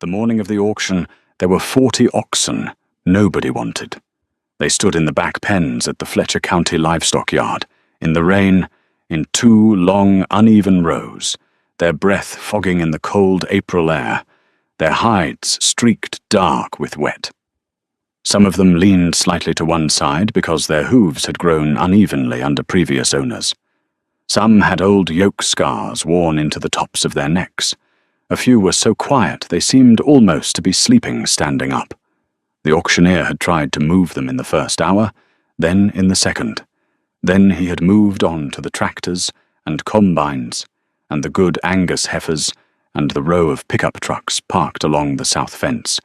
The morning of the auction, there were 40 oxen nobody wanted. They stood in the back pens at the Fletcher County Livestock Yard, in the rain, in 2 long, uneven rows, their breath fogging in the cold April air, their hides streaked dark with wet. Some of them leaned slightly to one side because their hooves had grown unevenly under previous owners. Some had old yoke scars worn into the tops of their necks. A few were so quiet they seemed almost to be sleeping standing up. The auctioneer had tried to move them in the first hour, then in the second. Then he had moved on to the tractors and combines, and the good Angus heifers, and the row of pickup trucks parked along the south fence,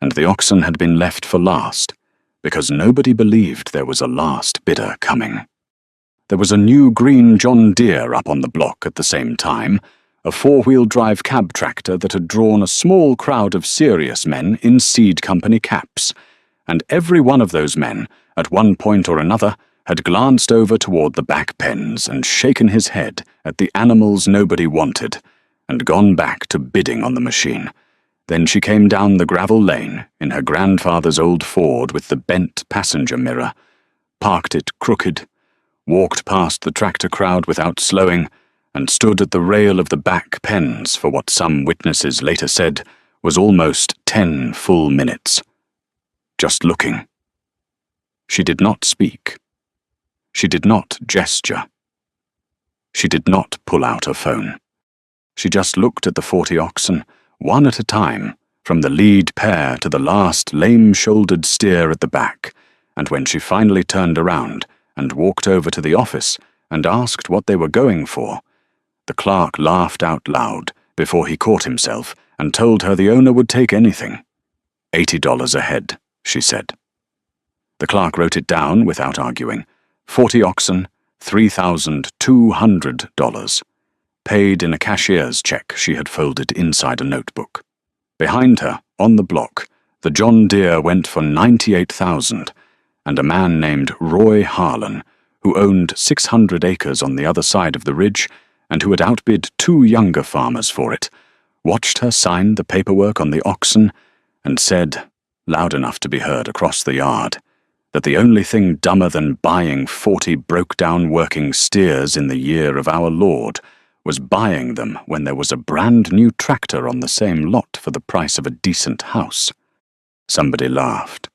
and the oxen had been left for last, because nobody believed there was a last bidder coming. There was a new green John Deere up on the block at the same time, a 4-wheel drive cab tractor that had drawn a small crowd of serious men in seed company caps, and every one of those men, at one point or another, had glanced over toward the back pens and shaken his head at the animals nobody wanted, and gone back to bidding on the machine. Then she came down the gravel lane in her grandfather's old Ford with the bent passenger mirror, parked it crooked, walked past the tractor crowd without slowing, and stood at the rail of the back pens for what some witnesses later said was almost 10 full minutes. Just looking. She did not speak. She did not gesture. She did not pull out her phone. She just looked at the 40 oxen, one at a time, from the lead pair to the last lame-shouldered steer at the back, and when she finally turned around and walked over to the office and asked what they were going for, the clerk laughed out loud before he caught himself and told her the owner would take anything. $80 a head, she said. The clerk wrote it down without arguing. 40 oxen, $3,200, paid in a cashier's check she had folded inside a notebook. Behind her, on the block, the John Deere went for $98,000, and a man named Roy Harlan, who owned 600 acres on the other side of the ridge, and who had outbid 2 younger farmers for it, watched her sign the paperwork on the oxen, and said, loud enough to be heard across the yard, that the only thing dumber than buying 40 broke-down working steers in the year of our Lord was buying them when there was a brand-new tractor on the same lot for the price of a decent house. Somebody laughed.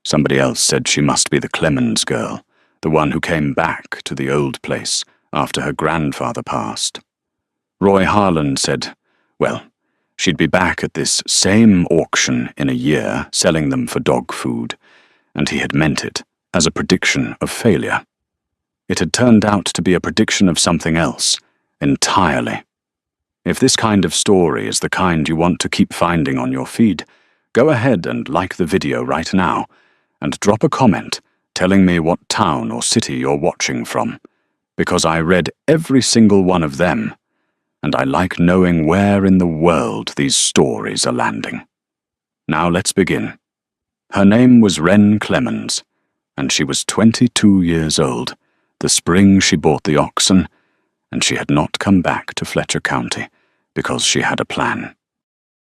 Somebody else said she must be the Clemens girl, the one who came back to the old place after her grandfather passed. Roy Harlan said, well, she'd be back at this same auction in a year selling them for dog food, and he had meant it as a prediction of failure. It had turned out to be a prediction of something else, entirely. If this kind of story is the kind you want to keep finding on your feed, go ahead and like the video right now, and drop a comment telling me what town or city you're watching from, because I read every single one of them, and I like knowing where in the world these stories are landing. Now let's begin. Her name was Wren Clemens, and she was 22 years old, the spring she bought the oxen, and she had not come back to Fletcher County because she had a plan.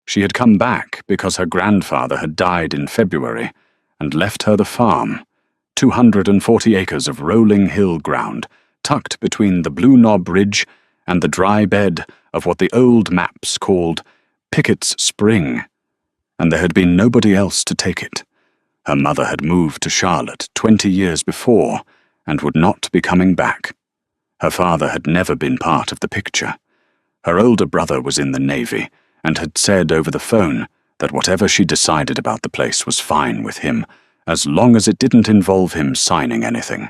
She had come back because her grandfather had died in February and left her the farm, 240 acres of rolling hill ground, tucked between the Blue Knob Ridge and the dry bed of what the old maps called Pickett's Spring, and there had been nobody else to take it. Her mother had moved to Charlotte 20 years before and would not be coming back. Her father had never been part of the picture. Her older brother was in the Navy and had said over the phone that whatever she decided about the place was fine with him, as long as it didn't involve him signing anything.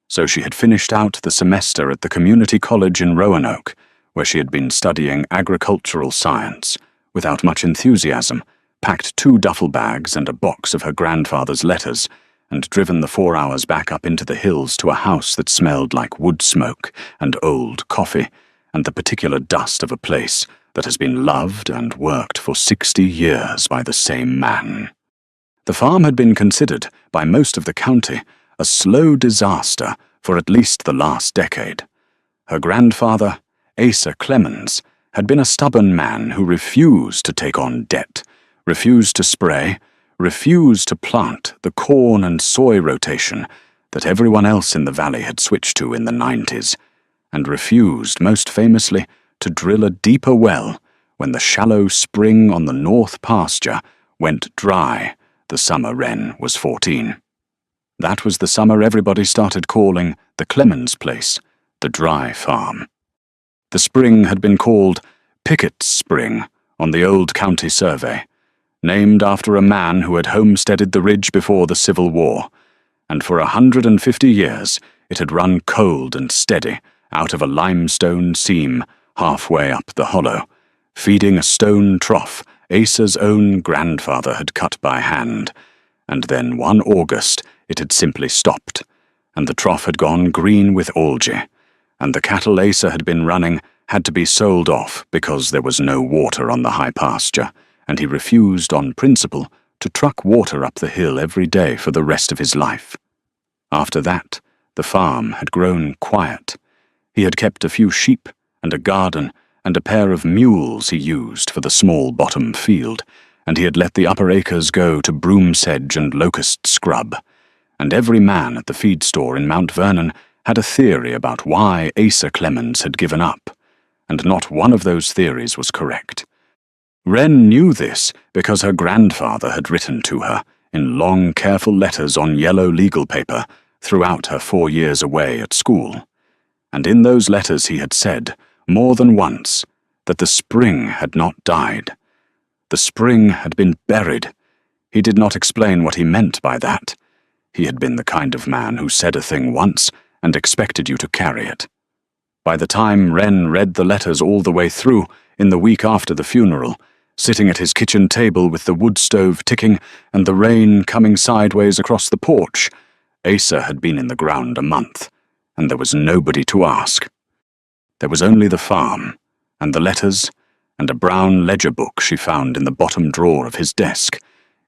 So she had finished out the semester at the community college in Roanoke, where she had been studying agricultural science, without much enthusiasm, packed 2 duffel bags and a box of her grandfather's letters, and driven the 4 hours back up into the hills to a house that smelled like wood smoke and old coffee, and the particular dust of a place that has been loved and worked for 60 years by the same man. The farm had been considered, by most of the county, a slow disaster for at least the last decade. Her grandfather, Asa Clemens, had been a stubborn man who refused to take on debt, refused to spray, refused to plant the corn and soy rotation that everyone else in the valley had switched to in the 90s, and refused, most famously, to drill a deeper well when the shallow spring on the north pasture went dry the summer Wren was 14. That was the summer everybody started calling the Clemens place the dry farm. The spring had been called Pickett's Spring on the old county survey, named after a man who had homesteaded the ridge before the Civil War, and for 150 years it had run cold and steady out of a limestone seam halfway up the hollow, feeding a stone trough Asa's own grandfather had cut by hand, and then one August it had simply stopped, and the trough had gone green with algae, and the cattle Asa had been running had to be sold off because there was no water on the high pasture, and he refused on principle to truck water up the hill every day for the rest of his life. After that, the farm had grown quiet. He had kept a few sheep and a garden and a pair of mules he used for the small bottom field, and he had let the upper acres go to broom sedge and locust scrub, and every man at the feed store in Mount Vernon had a theory about why Asa Clemens had given up, and not one of those theories was correct. Wren knew this because her grandfather had written to her in long, careful letters on yellow legal paper throughout her 4 years away at school, and in those letters he had said, more than once, that the spring had not died. The spring had been buried. He did not explain what he meant by that. He had been the kind of man who said a thing once and expected you to carry it. By the time Wren read the letters all the way through, in the week after the funeral, sitting at his kitchen table with the wood stove ticking and the rain coming sideways across the porch, Asa had been in the ground a month, and there was nobody to ask. There was only the farm, and the letters, and a brown ledger book she found in the bottom drawer of his desk,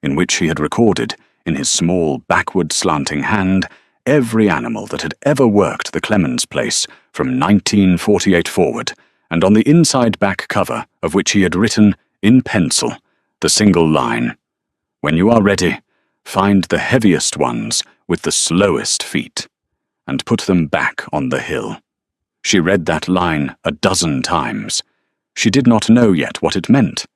in which he had recorded, in his small, backward-slanting hand, every animal that had ever worked the Clemens place from 1948 forward, and on the inside back cover of which he had written, in pencil, the single line, "When you are ready, find the heaviest ones with the slowest feet, and put them back on the hill." She read that line a dozen times. She did not know yet what it meant.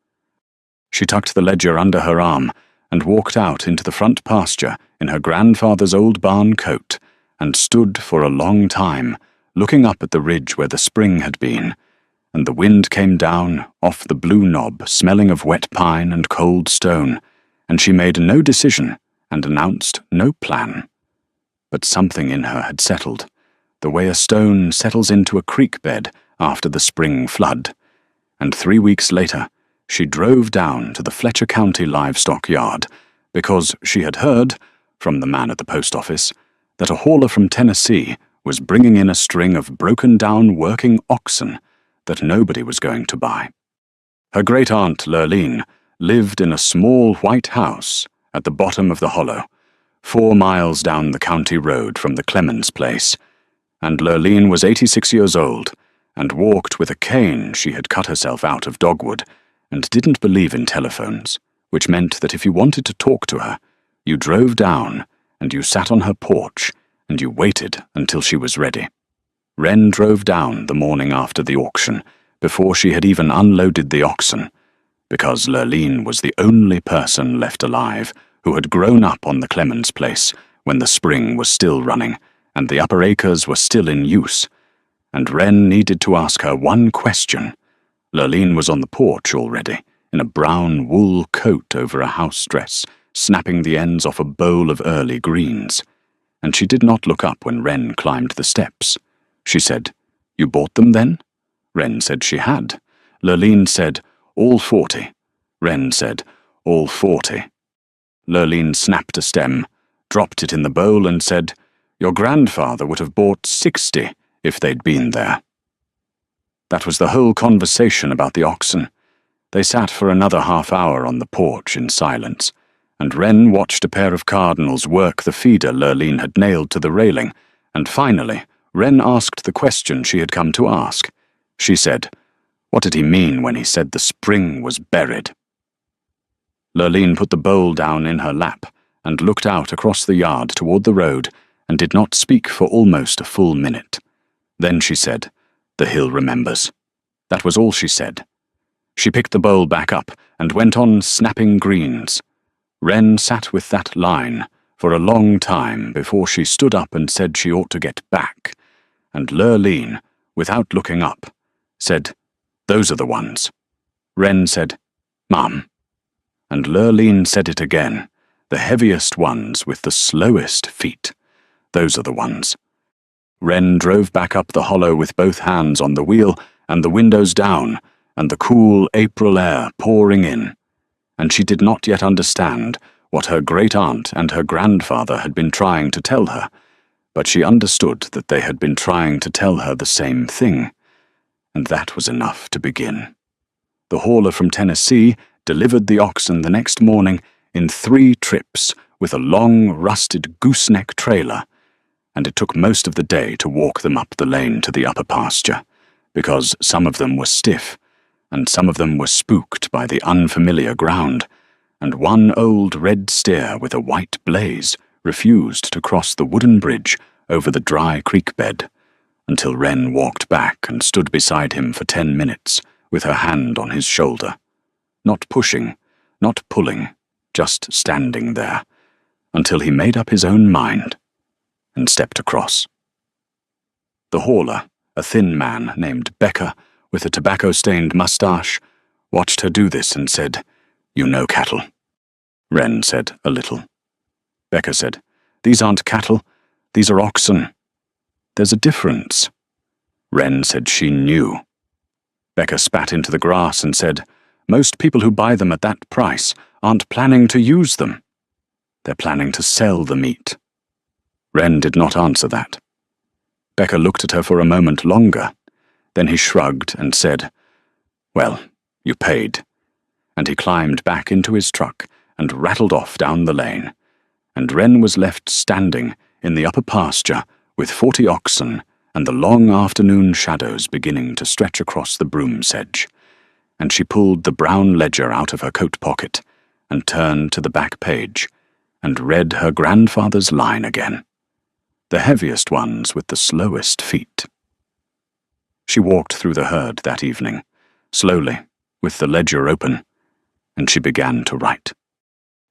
She tucked the ledger under her arm and walked out into the front pasture in her grandfather's old barn coat and stood for a long time, looking up at the ridge where the spring had been, and the wind came down off the blue knob smelling of wet pine and cold stone, and she made no decision and announced no plan. But something in her had settled, the way a stone settles into a creek bed after the spring flood, and 3 weeks later she drove down to the Fletcher County livestock yard because she had heard, from the man at the post office, that a hauler from Tennessee was bringing in a string of broken-down working oxen that nobody was going to buy. Her great-aunt Lurleen lived in a small white house at the bottom of the hollow, 4 miles down the county road from the Clemens place, and Lurleen was 86 years old and walked with a cane she had cut herself out of dogwood, and didn't believe in telephones, which meant that if you wanted to talk to her, you drove down and you sat on her porch and you waited until she was ready. Wren drove down the morning after the auction, before she had even unloaded the oxen, because Lurleen was the only person left alive who had grown up on the Clemens place when the spring was still running and the upper acres were still in use, and Wren needed to ask her one question. Lurleen was on the porch already, in a brown wool coat over a house dress, snapping the ends off a bowl of early greens, and she did not look up when Wren climbed the steps. She said, "You bought them then?" Wren said she had. Lurleen said, "All 40. Wren said, "All 40. Lurleen snapped a stem, dropped it in the bowl and said, "Your grandfather would have bought 60 if they'd been there." That was the whole conversation about the oxen. They sat for another half-hour on the porch in silence, and Wren watched a pair of cardinals work the feeder Lurleen had nailed to the railing, and finally Wren asked the question she had come to ask. She said, What did he mean when he said the spring was buried? Lurleen put the bowl down in her lap and looked out across the yard toward the road and did not speak for almost a full minute. Then she said, "The hill remembers." That was all she said. She picked the bowl back up and went on snapping greens. Wren sat with that line for a long time before she stood up and said she ought to get back, and Lurleen, without looking up, said, "Those are the ones." Wren said, "Mum." And Lurleen said it again, "The heaviest ones with the slowest feet. Those are the ones." Wren drove back up the hollow with both hands on the wheel and the windows down and the cool April air pouring in, and she did not yet understand what her great-aunt and her grandfather had been trying to tell her, but she understood that they had been trying to tell her the same thing, and that was enough to begin. The hauler from Tennessee delivered the oxen the next morning in 3 trips with a long, rusted gooseneck trailer, and it took most of the day to walk them up the lane to the upper pasture, because some of them were stiff, and some of them were spooked by the unfamiliar ground, and one old red steer with a white blaze refused to cross the wooden bridge over the dry creek bed, until Wren walked back and stood beside him for 10 minutes with her hand on his shoulder. Not pushing, not pulling, just standing there, until he made up his own mind and stepped across. The hauler, a thin man named Becker with a tobacco-stained mustache, watched her do this and said, "You know cattle." Wren said, "A little." Becker said, "These aren't cattle, these are oxen." "There's a difference." Wren said she knew. Becker spat into the grass and said, "Most people who buy them at that price aren't planning to use them. They're planning to sell the meat." Wren did not answer that. Becker looked at her for a moment longer. Then he shrugged and said, "Well, you paid." And he climbed back into his truck and rattled off down the lane, and Wren was left standing in the upper pasture with 40 oxen and the long afternoon shadows beginning to stretch across the broom sedge, and she pulled the brown ledger out of her coat pocket and turned to the back page and read her grandfather's line again. The heaviest ones with the slowest feet. She walked through the herd that evening, slowly, with the ledger open, and she began to write.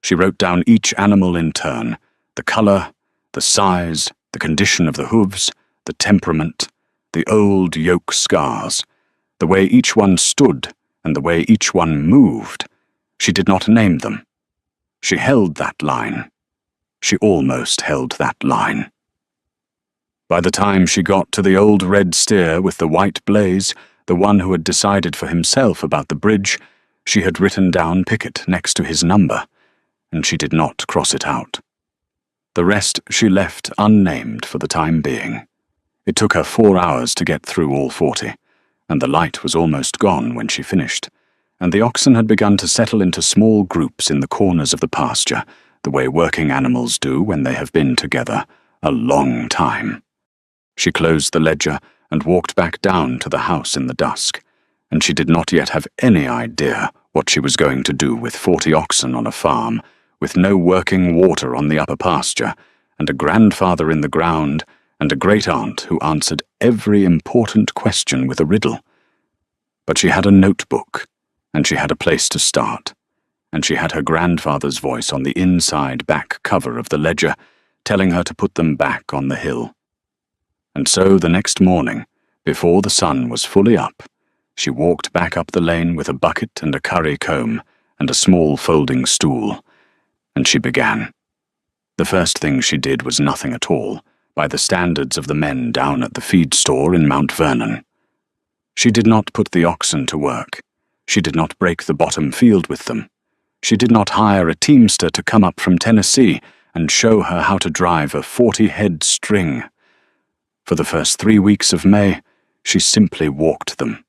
She wrote down each animal in turn, the color, the size, the condition of the hooves, the temperament, the old yoke scars, the way each one stood and the way each one moved. She did not name them. She held that line. She almost held that line. By the time she got to the old red steer with the white blaze, the one who had decided for himself about the bridge, she had written down Pickett next to his number, and she did not cross it out. The rest she left unnamed for the time being. It took her 4 hours to get through all 40, and the light was almost gone when she finished, and the oxen had begun to settle into small groups in the corners of the pasture, the way working animals do when they have been together a long time. She closed the ledger and walked back down to the house in the dusk, and she did not yet have any idea what she was going to do with 40 oxen on a farm, with no working water on the upper pasture, and a grandfather in the ground, and a great-aunt who answered every important question with a riddle. But she had a notebook, and she had a place to start, and she had her grandfather's voice on the inside back cover of the ledger, telling her to put them back on the hill. And so the next morning, before the sun was fully up, she walked back up the lane with a bucket and a curry comb and a small folding stool, and she began. The first thing she did was nothing at all, by the standards of the men down at the feed store in Mount Vernon. She did not put the oxen to work. She did not break the bottom field with them. She did not hire a teamster to come up from Tennessee and show her how to drive a 40-head string. For the first 3 weeks of May, she simply walked them.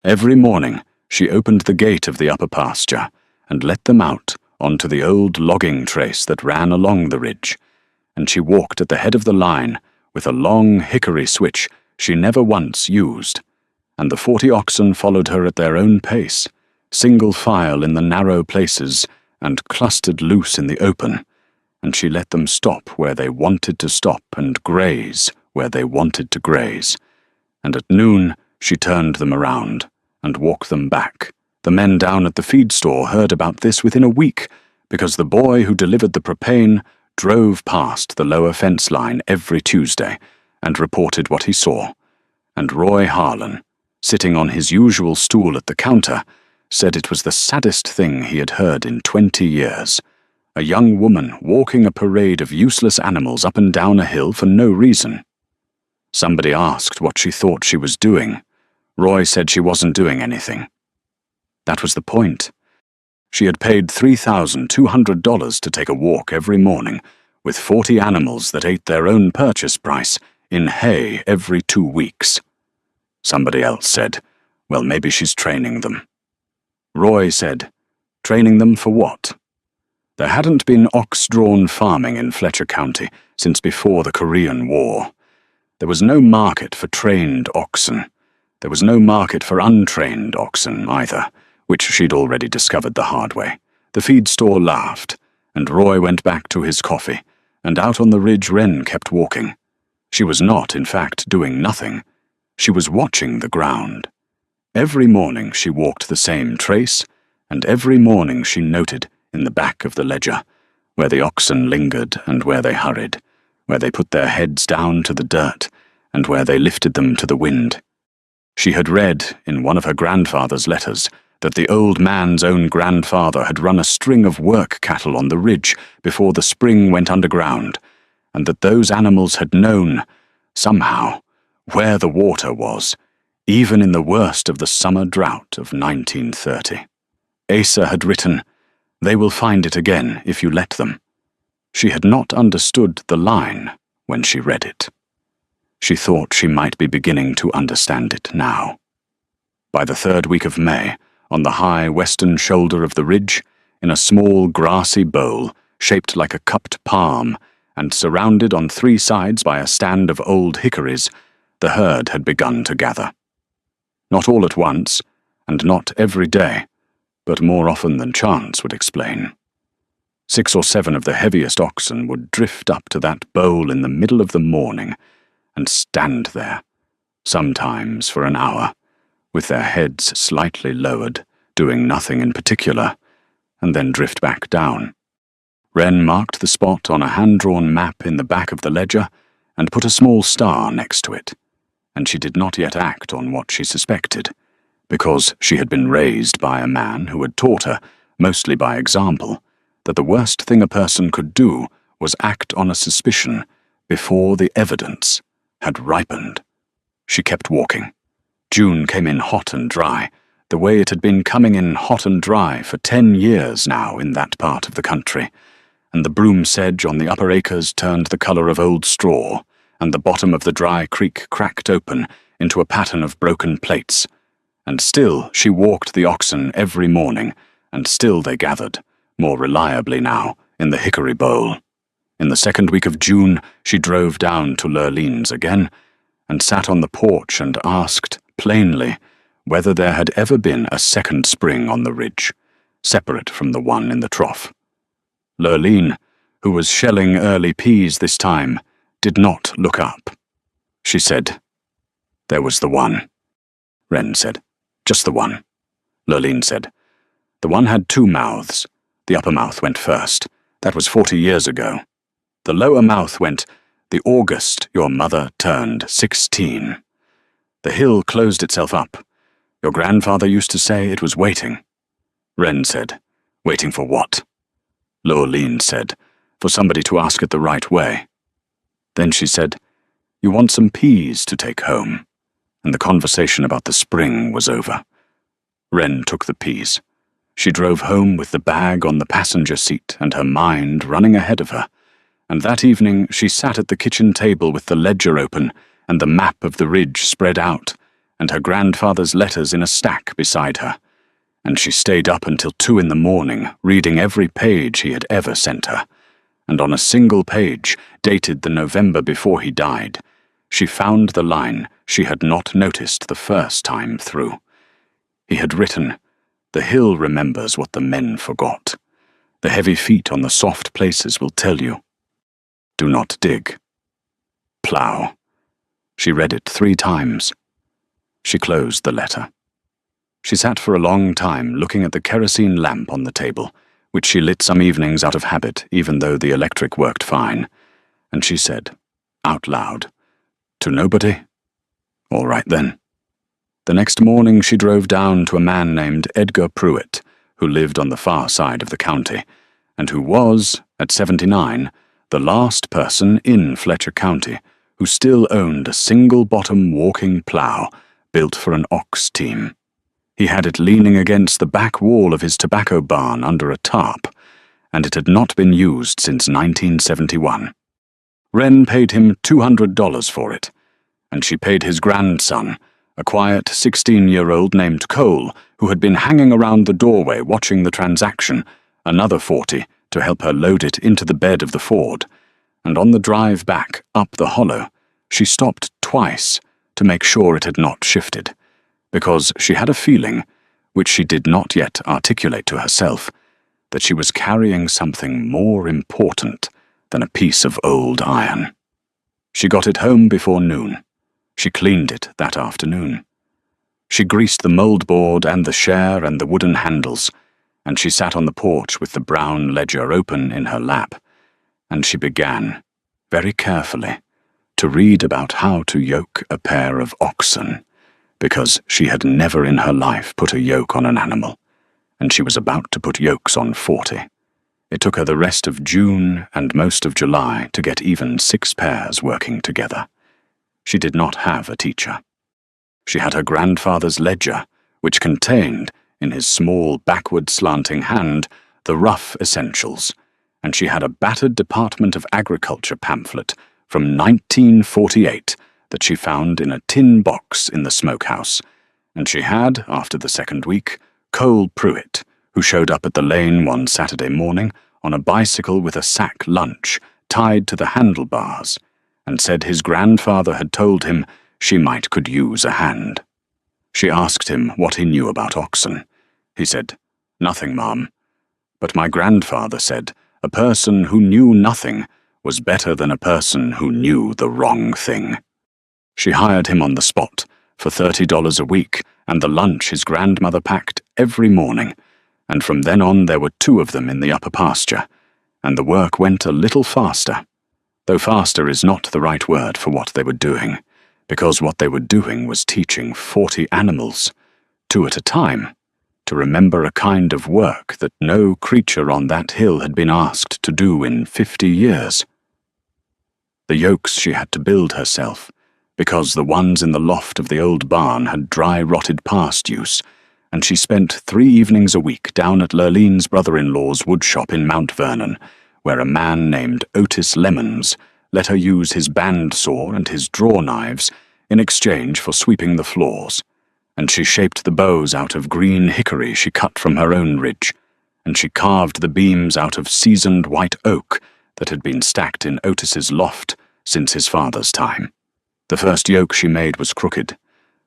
Every morning, she opened the gate of the upper pasture and let them out onto the old logging trace that ran along the ridge, and she walked at the head of the line with a long hickory switch she never once used, and the 40 oxen followed her at their own pace, single file in the narrow places and clustered loose in the open, and she let them stop where they wanted to stop and graze where they wanted to graze. And at noon she turned them around and walked them back. The men down at the feed store heard about this within a week, because the boy who delivered the propane drove past the lower fence line every Tuesday and reported what he saw. And Roy Harlan, sitting on his usual stool at the counter, said it was the saddest thing he had heard in 20 years. A young woman walking a parade of useless animals up and down a hill for no reason. Somebody asked what she thought she was doing. Roy said she wasn't doing anything. That was the point. She had paid $3,200 to take a walk every morning with 40 animals that ate their own purchase price in hay every 2 weeks. Somebody else said, well, maybe she's training them. Roy said, training them for what? There hadn't been ox-drawn farming in Fletcher County since before the Korean War. There was no market for trained oxen. There was no market for untrained oxen either, which she'd already discovered the hard way. The feed store laughed, and Roy went back to his coffee, and out on the ridge Wren kept walking. She was not, in fact, doing nothing. She was watching the ground. Every morning she walked the same trace, and every morning she noted in the back of the ledger where the oxen lingered and where they hurried, where they put their heads down to the dirt and where they lifted them to the wind. She had read in one of her grandfather's letters that the old man's own grandfather had run a string of work cattle on the ridge before the spring went underground, and that those animals had known, somehow, where the water was, even in the worst of the summer drought of 1930. Asa had written, "They will find it again if you let them." She had not understood the line when she read it. She thought she might be beginning to understand it now. By the 3rd week of May, on the high western shoulder of the ridge, in a small grassy bowl shaped like a cupped palm and surrounded on 3 sides by a stand of old hickories, the herd had begun to gather. Not all at once, and not every day, but more often than chance would explain. 6 or 7 of the heaviest oxen would drift up to that bowl in the middle of the morning and stand there, sometimes for an hour, with their heads slightly lowered, doing nothing in particular, and then drift back down. Wren marked the spot on a hand-drawn map in the back of the ledger and put a small star next to it, and she did not yet act on what she suspected, because she had been raised by a man who had taught her, mostly by example, that the worst thing a person could do was act on a suspicion before the evidence had ripened. She kept walking. June came in hot and dry, the way it had been coming in hot and dry for 10 years now in that part of the country, and the broom sedge on the upper acres turned the colour of old straw, and the bottom of the dry creek cracked open into a pattern of broken plates. And still she walked the oxen every morning, and still they gathered, more reliably now, in the hickory bowl. In the 2nd week of June she drove down to Lurleen's again, and sat on the porch and asked, plainly, whether there had ever been a second spring on the ridge, separate from the one in the trough. Lurleen, who was shelling early peas this time, did not look up. She said, "There was the one." Wren said, "Just the one." Lurleen said, "The one had 2 mouths. The upper mouth went first. That was 40 years ago. The lower mouth went, 'The August your mother turned 16. The hill closed itself up. Your grandfather used to say it was waiting." Wren said, "Waiting for what?" Lurleen said, "For somebody to ask it the right way." Then she said, "You want some peas to take home," and the conversation about the spring was over. Wren took the peas. She drove home with the bag on the passenger seat and her mind running ahead of her, and that evening she sat at the kitchen table with the ledger open and the map of the ridge spread out, and her grandfather's letters in a stack beside her, and she stayed up until 2 in the morning reading every page he had ever sent her, and on a single page, dated the November before he died, she found the line she had not noticed the first time through. He had written, "The hill remembers what the men forgot. The heavy feet on the soft places will tell you. Do not dig. Plow." She read it 3 times. She closed the letter. She sat for a long time looking at the kerosene lamp on the table, which she lit some evenings out of habit, even though the electric worked fine, and she said, out loud, "To nobody? All right then." The next morning she drove down to a man named Edgar Pruitt, who lived on the far side of the county, and who was, at 79, the last person in Fletcher County who still owned a single-bottom walking plow built for an ox team. He had it leaning against the back wall of his tobacco barn under a tarp, and it had not been used since 1971. Wren paid him $200 for it, and she paid his grandson, a quiet 16-year-old named Cole, who had been hanging around the doorway watching the transaction, another $40 to help her load it into the bed of the Ford, and on the drive back up the hollow, she stopped twice to make sure it had not shifted, because she had a feeling, which she did not yet articulate to herself, that she was carrying something more important than a piece of old iron. She got it home before noon. She cleaned it that afternoon. She greased the moldboard and the share and the wooden handles, and she sat on the porch with the brown ledger open in her lap, and she began, very carefully, to read about how to yoke a pair of oxen, because she had never in her life put a yoke on an animal, and she was about to put yokes on 40. It took her the rest of June and most of July to get even 6 pairs working together. She did not have a teacher. She had her grandfather's ledger, which contained, in his small backward slanting hand, the rough essentials, and she had a battered Department of Agriculture pamphlet from 1948 that she found in a tin box in the smokehouse, and she had, after the second week, Cole Pruitt, who showed up at the lane one Saturday morning on a bicycle with a sack lunch tied to the handlebars, and said his grandfather had told him she might could use a hand. She asked him what he knew about oxen. He said, "Nothing, Mom." But my grandfather said a person who knew nothing was better than a person who knew the wrong thing. She hired him on the spot for $30 a week and the lunch his grandmother packed every morning, and from then on there were 2 of them in the upper pasture, and the work went a little faster, though faster is not the right word for what they were doing, because what they were doing was teaching 40 animals, 2 at a time, to remember a kind of work that no creature on that hill had been asked to do in 50 years. The yokes she had to build herself, because the ones in the loft of the old barn had dry-rotted past use, and she spent 3 evenings a week down at Lurlene's brother-in-law's woodshop in Mount Vernon, where a man named Otis Lemons let her use his bandsaw and his draw knives in exchange for sweeping the floors, and she shaped the bows out of green hickory she cut from her own ridge, and she carved the beams out of seasoned white oak that had been stacked in Otis's loft since his father's time. The first yoke she made was crooked.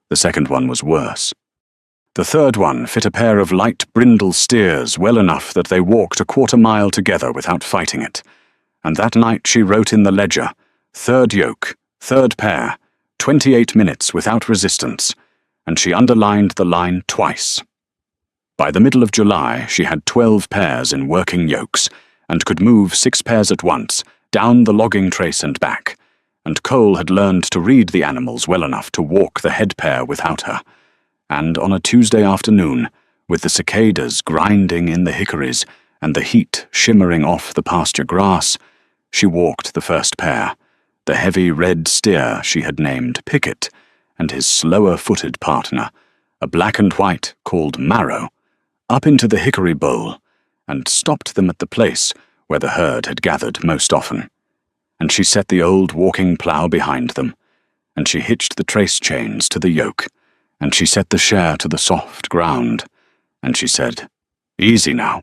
The second one was worse. The third one fit a pair of light brindle steers well enough that they walked a 1/4 mile together without fighting it, and that night she wrote in the ledger, "Third yoke, 3rd pair, 28 minutes without resistance," and she underlined the line twice. By the middle of July, she had 12 pairs in working yokes, and could move 6 pairs at once, down the logging trace and back, and Cole had learned to read the animals well enough to walk the head pair without her, and on a Tuesday afternoon, with the cicadas grinding in the hickories and the heat shimmering off the pasture grass, she walked the first pair, the heavy red steer she had named Pickett, and his slower-footed partner, a black and white called Marrow, up into the hickory bowl, and stopped them at the place where the herd had gathered most often. And she set the old walking plough behind them, and she hitched the trace chains to the yoke, and she set the share to the soft ground, and she said, "Easy now."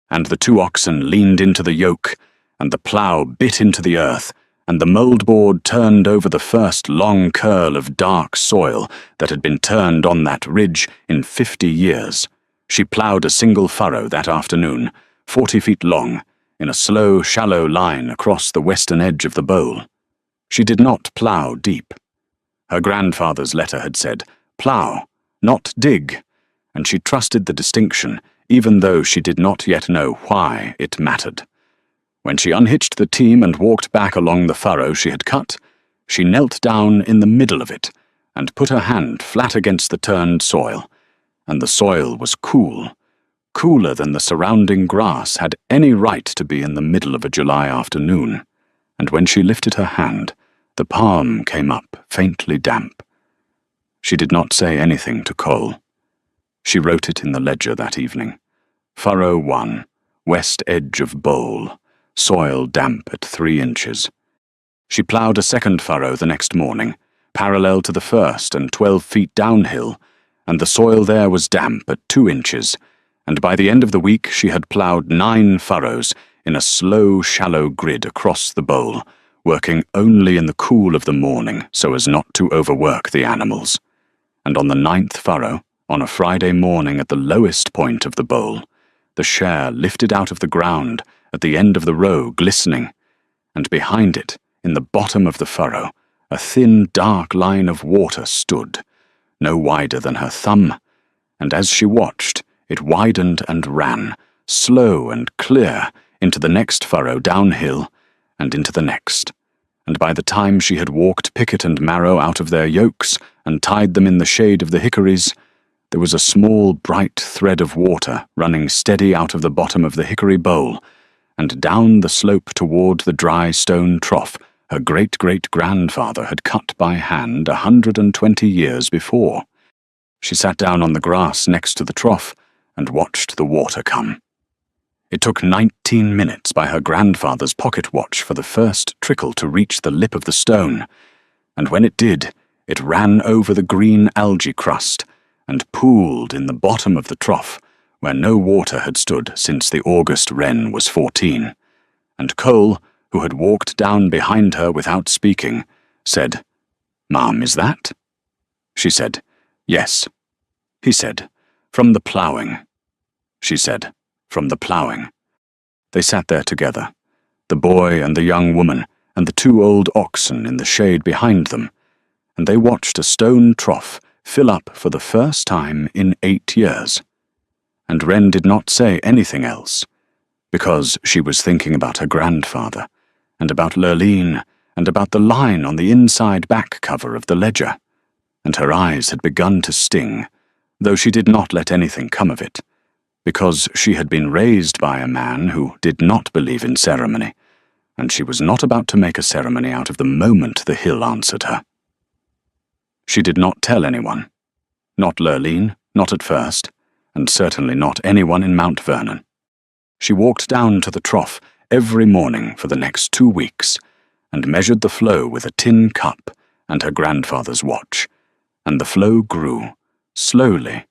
And the 2 oxen leaned into the yoke, and the plough bit into the earth, and the mouldboard turned over the first long curl of dark soil that had been turned on that ridge in 50 years. She ploughed a single furrow that afternoon, 40 feet long, in a slow, shallow line across the western edge of the bowl. She did not plough deep. Her grandfather's letter had said, "Plough, not dig," and she trusted the distinction, even though she did not yet know why it mattered. When she unhitched the team and walked back along the furrow she had cut, she knelt down in the middle of it and put her hand flat against the turned soil, and the soil was cool, cooler than the surrounding grass had any right to be in the middle of a July afternoon, and when she lifted her hand, the palm came up faintly damp. She did not say anything to Cole. She wrote it in the ledger that evening. Furrow 1, west edge of bowl, soil damp at 3 inches. She ploughed a second furrow the next morning, parallel to the first and 12 feet downhill, and the soil there was damp at 2 inches, and by the end of the week she had ploughed 9 furrows in a slow, shallow grid across the bowl, working only in the cool of the morning so as not to overwork the animals. And on the 9th furrow, on a Friday morning at the lowest point of the bowl, the share lifted out of the ground at the end of the row glistening, and behind it, in the bottom of the furrow, a thin dark line of water stood, no wider than her thumb, and as she watched, it widened and ran, slow and clear, into the next furrow downhill, and into the next, and by the time she had walked Picket and Marrow out of their yokes and tied them in the shade of the hickories, there was a small bright thread of water running steady out of the bottom of the hickory bowl, and down the slope toward the dry stone trough her great-great-grandfather had cut by hand 120 years before. She sat down on the grass next to the trough and watched the water come. It took 19 minutes by her grandfather's pocket watch for the first trickle to reach the lip of the stone, and when it did, it ran over the green algae crust and pooled in the bottom of the trough, where no water had stood since the August wren was 14, and Cole, who had walked down behind her without speaking, said, "Ma'am, is that?" She said, "Yes." He said, "From the ploughing." She said, "From the ploughing." They sat there together, the boy and the young woman and the 2 old oxen in the shade behind them, and they watched a stone trough fill up for the first time in 8 years. And Wren did not say anything else, because she was thinking about her grandfather, and about Lurleen, and about the line on the inside back cover of the ledger, and her eyes had begun to sting, though she did not let anything come of it, because she had been raised by a man who did not believe in ceremony, and she was not about to make a ceremony out of the moment the hill answered her. She did not tell anyone, not Lurleen, not at first, and certainly not anyone in Mount Vernon. She walked down to the trough every morning for the next 2 weeks, and measured the flow with a tin cup and her grandfather's watch, and the flow grew, slowly,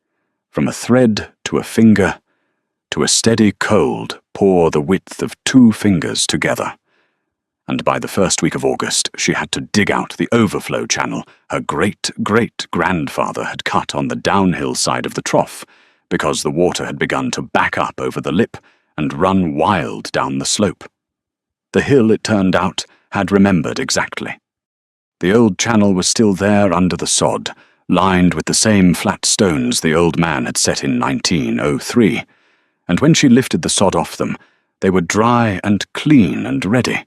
from a thread to a finger, to a steady cold pour the width of 2 fingers together. And by the first week of August she had to dig out the overflow channel her great-great-grandfather had cut on the downhill side of the trough, because the water had begun to back up over the lip and run wild down the slope. The hill, it turned out, had remembered exactly. The old channel was still there under the sod, lined with the same flat stones the old man had set in 1903, and when she lifted the sod off them, they were dry and clean and ready,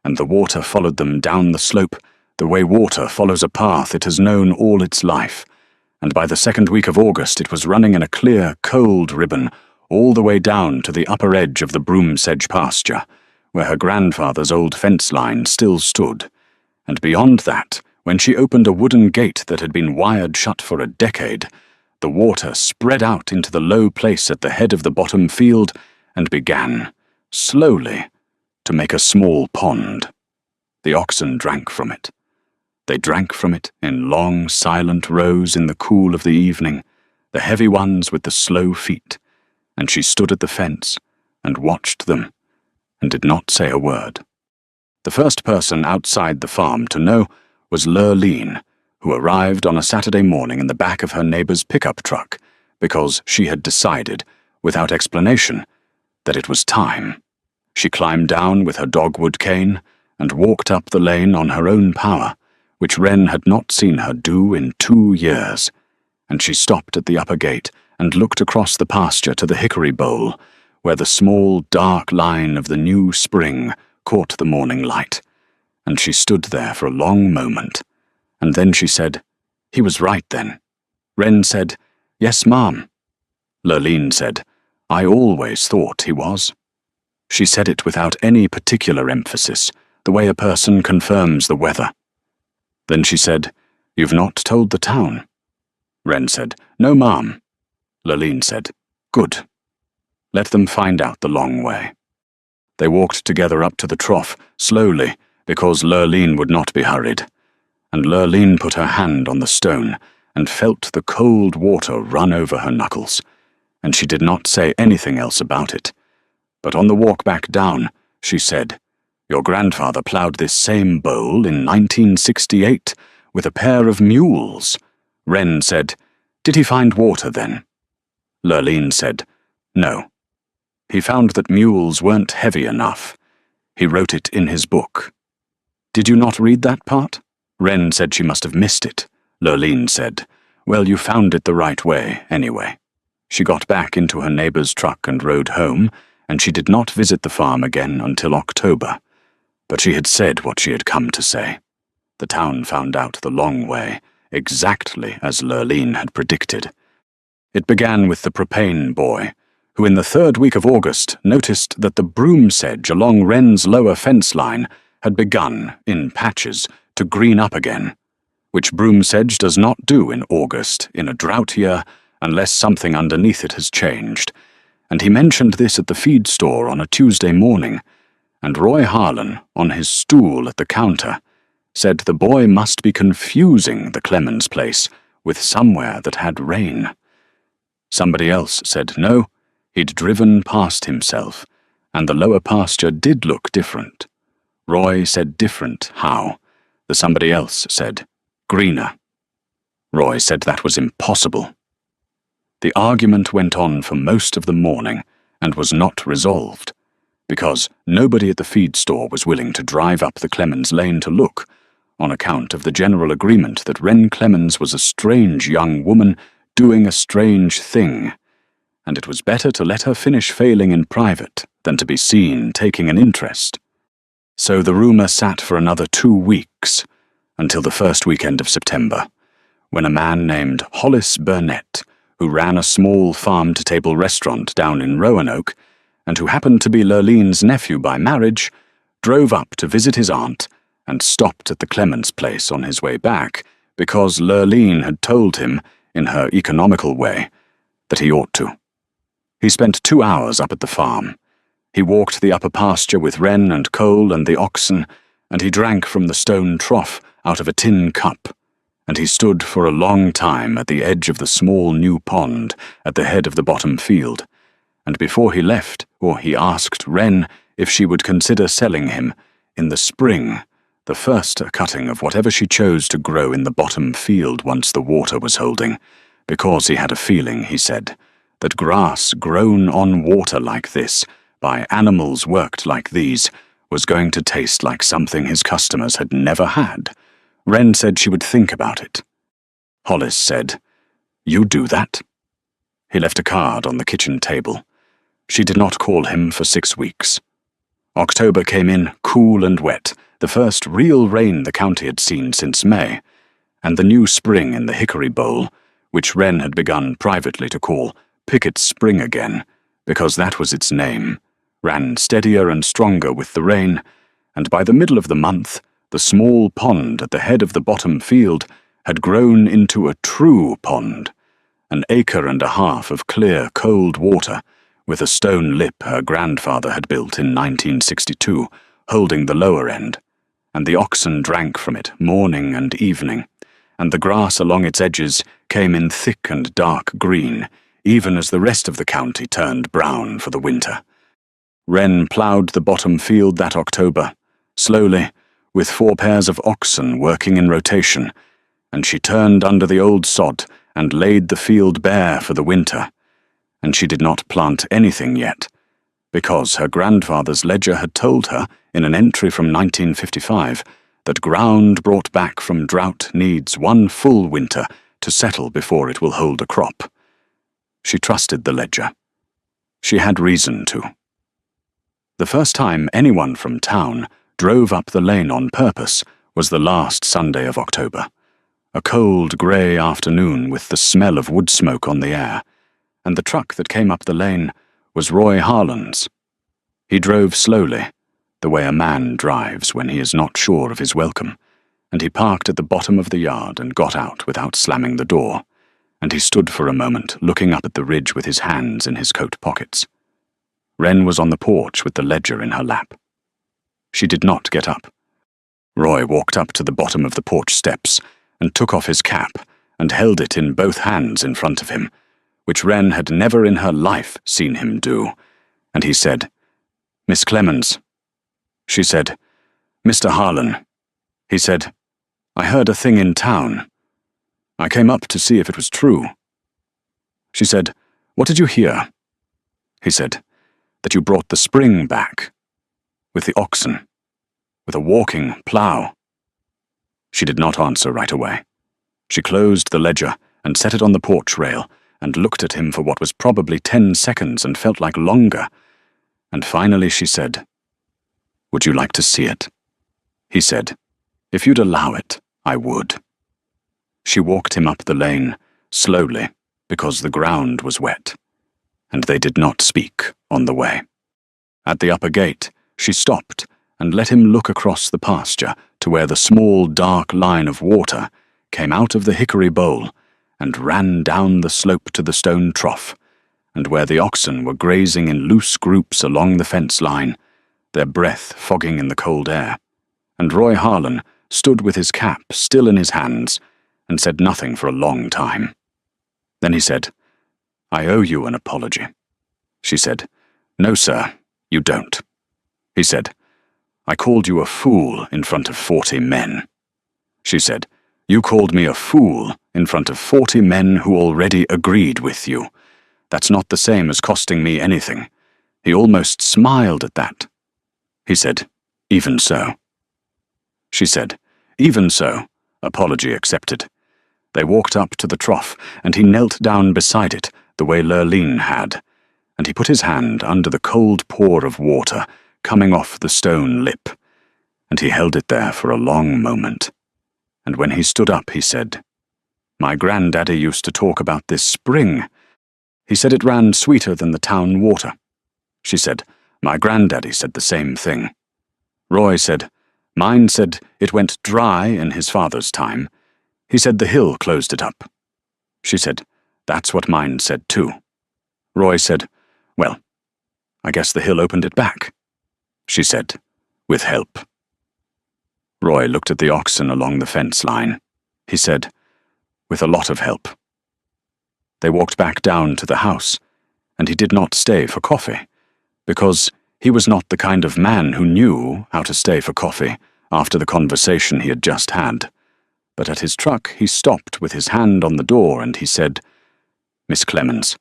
and the water followed them down the slope the way water follows a path it has known all its life, and by the second week of August it was running in a clear, cold ribbon all the way down to the upper edge of the broom-sedge pasture, where her grandfather's old fence line still stood, and beyond that, when she opened a wooden gate that had been wired shut for a decade, the water spread out into the low place at the head of the bottom field and began, slowly, to make a small pond. The oxen drank from it. They drank from it in long, silent rows in the cool of the evening, the heavy ones with the slow feet, and she stood at the fence and watched them and did not say a word. The first person outside the farm to know was Lurleen, who arrived on a Saturday morning in the back of her neighbor's pickup truck because she had decided, without explanation, that it was time. She climbed down with her dogwood cane and walked up the lane on her own power, which Wren had not seen her do in 2 years, and she stopped at the upper gate and looked across the pasture to the hickory bowl, where the small, dark line of the new spring caught the morning light, and she stood there for a long moment, and then she said, "He was right then." Wren said, "Yes, ma'am." Lurleen said, "I always thought he was." She said it without any particular emphasis, the way a person confirms the weather. Then she said, "You've not told the town?" Wren said, "No, ma'am." Lurleen said, "Good. Let them find out the long way." They walked together up to the trough, slowly, because Lurleen would not be hurried, and Lurleen put her hand on the stone and felt the cold water run over her knuckles, and she did not say anything else about it. But on the walk back down, she said, "Your grandfather ploughed this same bowl in 1968 with a pair of mules." Wren said, "Did he find water then?" Lurleen said, "No. He found that mules weren't heavy enough. He wrote it in his book." "Did you not read that part?" Wren said she must have missed it. Lurleen said, "Well, you found it the right way, anyway." She got back into her neighbor's truck and rode home, and she did not visit the farm again until October. But she had said what she had come to say. The town found out the long way, exactly as Lurleen had predicted. It began with the propane boy, who in the 3rd week of August noticed that the broom sedge along Wren's lower fence line had begun, in patches, to green up again, which broom sedge does not do in August in a drought year unless something underneath it has changed, and he mentioned this at the feed store on a Tuesday morning, and Roy Harlan, on his stool at the counter, said the boy must be confusing the Clemens place with somewhere that had rain. Somebody else said no, he'd driven past himself, and the lower pasture did look different. Roy said different how. The somebody else said greener. Roy said that was impossible. The argument went on for most of the morning and was not resolved, because nobody at the feed store was willing to drive up the Clemens lane to look, on account of the general agreement that Wren Clemens was a strange young woman doing a strange thing, and it was better to let her finish failing in private than to be seen taking an interest. So the rumour sat for another 2 weeks, until the first weekend of September, when a man named Hollis Burnett, who ran a small farm-to-table restaurant down in Roanoke, and who happened to be Lurleen's nephew by marriage, drove up to visit his aunt and stopped at the Clemens place on his way back because Lurleen had told him, in her economical way, that he ought to. He spent 2 hours up at the farm. He walked the upper pasture with Wren and Cole and the oxen, and he drank from the stone trough out of a tin cup, and he stood for a long time at the edge of the small new pond at the head of the bottom field, and before he left, he asked Wren if she would consider selling him, in the spring, the first cutting of whatever she chose to grow in the bottom field once the water was holding, because he had a feeling, he said, that grass grown on water like this, by animals worked like these, was going to taste like something his customers had never had. Wren said she would think about it. Hollis said, "You do that?" He left a card on the kitchen table. She did not call him for 6 weeks. October came in cool and wet, the first real rain the county had seen since May, and the new spring in the hickory bowl, which Wren had begun privately to call Pickett's Spring again, because that was its name, ran steadier and stronger with the rain, and by the middle of the month, the small pond at the head of the bottom field had grown into a true pond, an acre and a half of clear, cold water, with a stone lip her grandfather had built in 1962, holding the lower end, and the oxen drank from it morning and evening, and the grass along its edges came in thick and dark green, even as the rest of the county turned brown for the winter. Wren ploughed the bottom field that October, slowly, with 4 pairs of oxen working in rotation, and she turned under the old sod and laid the field bare for the winter. And she did not plant anything yet, because her grandfather's ledger had told her, in an entry from 1955, that ground brought back from drought needs 1 full winter to settle before it will hold a crop. She trusted the ledger. She had reason to. The first time anyone from town drove up the lane on purpose was the last Sunday of October, a cold grey afternoon with the smell of wood smoke on the air, and the truck that came up the lane was Roy Harlan's. He drove slowly, the way a man drives when he is not sure of his welcome, and he parked at the bottom of the yard and got out without slamming the door, and he stood for a moment looking up at the ridge with his hands in his coat pockets. Wren was on the porch with the ledger in her lap. She did not get up. Roy walked up to the bottom of the porch steps and took off his cap and held it in both hands in front of him, which Wren had never in her life seen him do, and he said, "Miss Clemens." She said, "Mr. Harlan." He said, "I heard a thing in town. I came up to see if it was true." She said, "What did you hear?" He said, "That you brought the spring back, with the oxen, with a walking plough." She did not answer right away. She closed the ledger and set it on the porch rail and looked at him for what was probably 10 seconds and felt like longer, and finally she said, "Would you like to see it?" He said, "If you'd allow it, I would." She walked him up the lane, slowly, because the ground was wet, and they did not speak on the way. At the upper gate, she stopped and let him look across the pasture to where the small dark line of water came out of the hickory bowl and ran down the slope to the stone trough, and where the oxen were grazing in loose groups along the fence line, their breath fogging in the cold air, and Roy Harlan stood with his cap still in his hands and said nothing for a long time. Then he said, "I owe you an apology." She said, "No, sir, you don't." He said, "I called you a fool in front of 40 men." She said, "You called me a fool in front of 40 men who already agreed with you. That's not the same as costing me anything." He almost smiled at that. He said, "Even so." She said, "Even so, apology accepted." They walked up to the trough, and he knelt down beside it, the way Lurleen had, and he put his hand under the cold pour of water coming off the stone lip, and he held it there for a long moment. And when he stood up, he said, "My granddaddy used to talk about this spring. He said it ran sweeter than the town water." She said, "My granddaddy said the same thing." Roy said, "Mine said it went dry in his father's time. He said the hill closed it up." She said, "That's what mine said too." Roy said, "Well, I guess the hill opened it back." She said, "With help." Roy looked at the oxen along the fence line. He said, "With a lot of help." They walked back down to the house, and he did not stay for coffee, because he was not the kind of man who knew how to stay for coffee after the conversation he had just had. But at his truck he stopped with his hand on the door and he said, "Miss Clemens,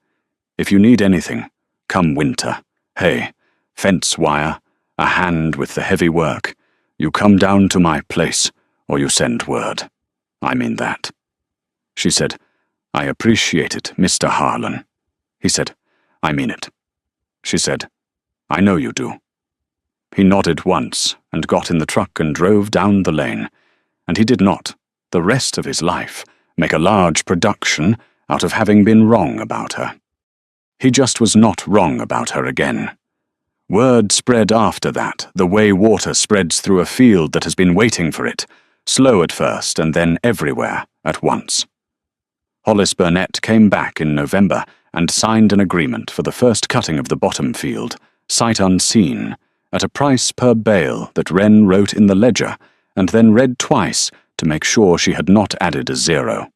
if you need anything, come winter, hay, fence wire, a hand with the heavy work, you come down to my place or you send word. I mean that." She said, "I appreciate it, Mr. Harlan." He said, "I mean it." She said, "I know you do." He nodded once and got in the truck and drove down the lane, and he did not, the rest of his life, make a large production out of having been wrong about her. He just was not wrong about her again. Word spread after that, the way water spreads through a field that has been waiting for it, slow at first and then everywhere at once. Hollis Burnett came back in November and signed an agreement for the first cutting of the bottom field, sight unseen, at a price per bale that Wren wrote in the ledger and then read twice to make sure she had not added a zero.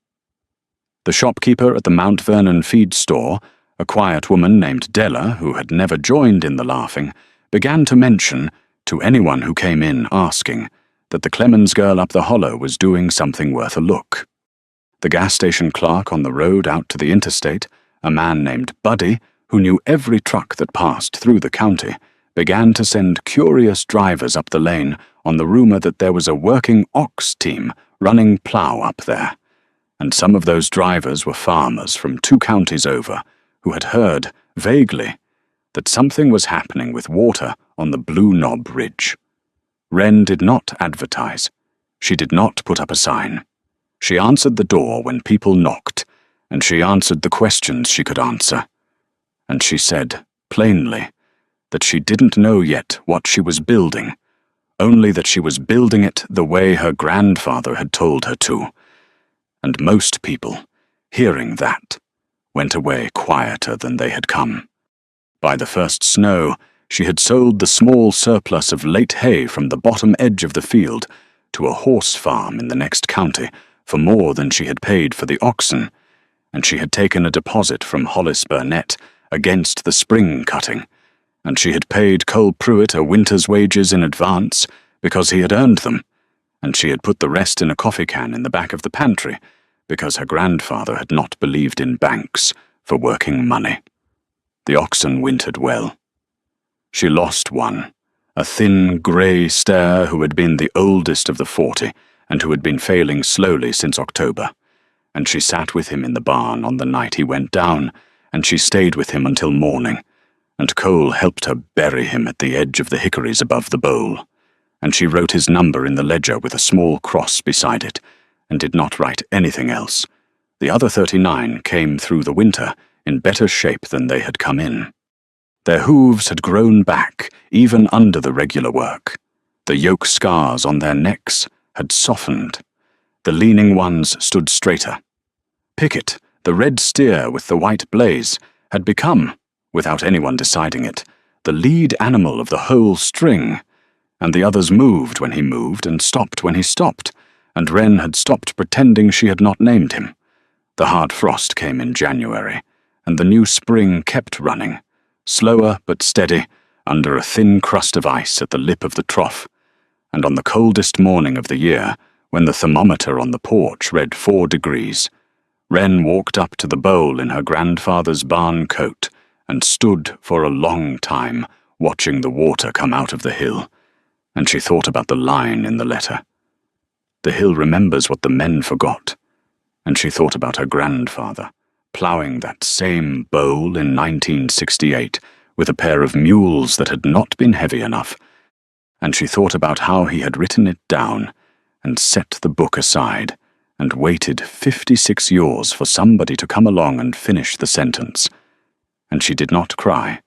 The shopkeeper at the Mount Vernon feed store, a quiet woman named Della who had never joined in the laughing, began to mention to anyone who came in asking that the Clemens girl up the hollow was doing something worth a look. The gas station clerk on the road out to the interstate, a man named Buddy, who knew every truck that passed through the county, began to send curious drivers up the lane on the rumor that there was a working ox team running plow up there. And some of those drivers were farmers from 2 counties over who had heard, vaguely, that something was happening with water on the Blue Knob Ridge. Wren did not advertise. She did not put up a sign. She answered the door when people knocked, and she answered the questions she could answer. And she said, plainly, that she didn't know yet what she was building, only that she was building it the way her grandfather had told her to. And most people, hearing that, went away quieter than they had come. By the first snow, she had sold the small surplus of late hay from the bottom edge of the field to a horse farm in the next county for more than she had paid for the oxen, and she had taken a deposit from Hollis Burnett against the spring cutting, and she had paid Cole Pruitt a winter's wages in advance because he had earned them, and she had put the rest in a coffee can in the back of the pantry because her grandfather had not believed in banks for working money. The oxen wintered well. She lost one, a thin, grey stare who had been the oldest of the 40 and who had been failing slowly since October, and she sat with him in the barn on the night he went down, and she stayed with him until morning, and Cole helped her bury him at the edge of the hickories above the bowl, and she wrote his number in the ledger with a small cross beside it, and did not write anything else. The other 39 came through the winter in better shape than they had come in. Their hooves had grown back, even under the regular work. The yoke scars on their necks had softened. The leaning ones stood straighter. Pickett, the red steer with the white blaze, had become, without anyone deciding it, the lead animal of the whole string, and the others moved when he moved and stopped when he stopped, and Wren had stopped pretending she had not named him. The hard frost came in January, and the new spring kept running, slower but steady, under a thin crust of ice at the lip of the trough, and on the coldest morning of the year, when the thermometer on the porch read 4 degrees, Wren walked up to the bowl in her grandfather's barn coat and stood for a long time watching the water come out of the hill, and she thought about the line in the letter. The hill remembers what the men forgot, and she thought about her grandfather, ploughing that same bowl in 1968 with a pair of mules that had not been heavy enough, and she thought about how he had written it down and set the book aside and waited 56 years for somebody to come along and finish the sentence. And she did not cry,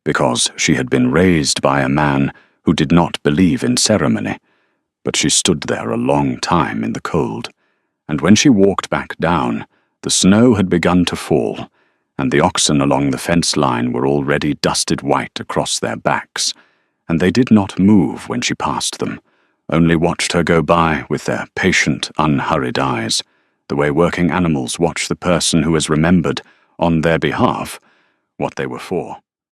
because she had been raised by a man who did not believe in ceremony, but she stood there a long time in the cold, and when she walked back down, the snow had begun to fall, and the oxen along the fence line were already dusted white across their backs, and they did not move when she passed them, only watched her go by with their patient, unhurried eyes, the way working animals watch the person who has remembered, on their behalf, what they were for.